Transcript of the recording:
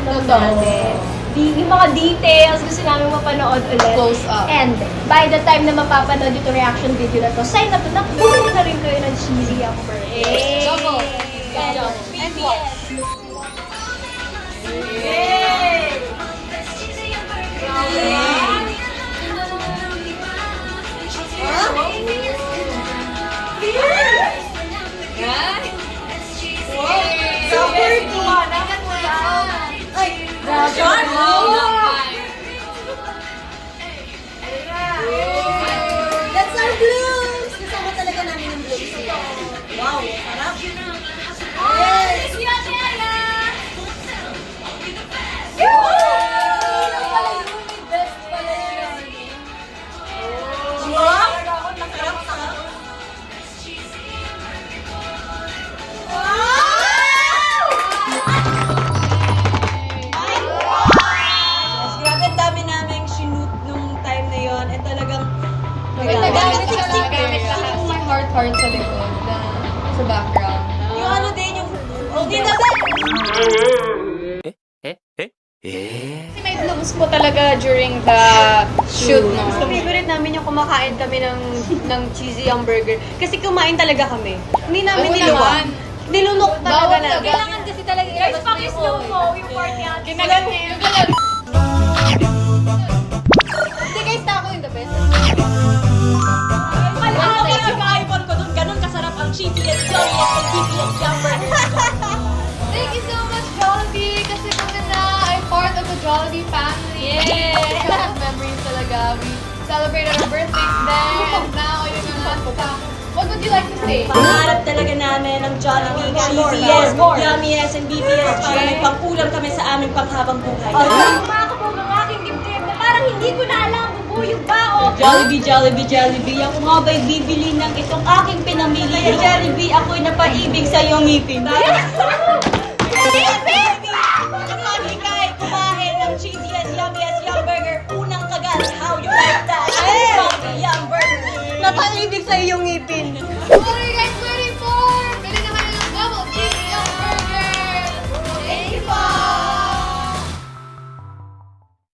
fandom namin. Yung mga details, gusto namin mapanood ulit. Close up. And by the time na mapapanood yung reaction video na to, sign up na, bumili na rin kayo ng cheesy Amber. Double. And And what? That's our blooms! Kasama talaga namin yung blooms. Wow, sarap. Yes! Grabe, ang dami naming shoot nung time na yon and talagang Nagamit lahat. My heart sa likod na sa background. yung ano din, yung hindi na Kasi may blooms po talaga during the shoot, no? Favorite namin yung kumakain kami ng cheesy hamburger. Kasi kumain talaga kami. Hindi namin Oo niluwa. naman. Nilunok talaga Bawal namin. talaga. Kailangan kasi talaga ilabas mo yung slow mo, yung part yan. Kinagal niya yung galag. Hindi guys, taco yung the best. Alam mo kasi ka-iPhone ko dun, ganun kasarap ang cheesy and yummy and DPS hamburger. Thank you so much, Jollibee! Kasi kami na I'm part of the Jollibee family. Yeah. A lot of memories talaga. We celebrated our birthdays then. Now, yun yung fun pa. What would you like to say? Pangarap talaga namin ng Jollibee, cheesiest, yummiest, and BBS para may pangkulam kami sa aming panghabang buhay. Mga kabog ang aking dibdib na parang hindi ko na alam bubuyog ba o Jollibee, Jollibee, Jollibee. Ako nga ba'y bibili ng itong aking pinamili? Kaya Jollibee, ako'y napaibig sa iyong ngipin. Kapag ika'y kumain ng cheesiest, yummiest, yum burger, unang kagat, how you like that? Yum burger. Napaibig sa iyong ngipin. What are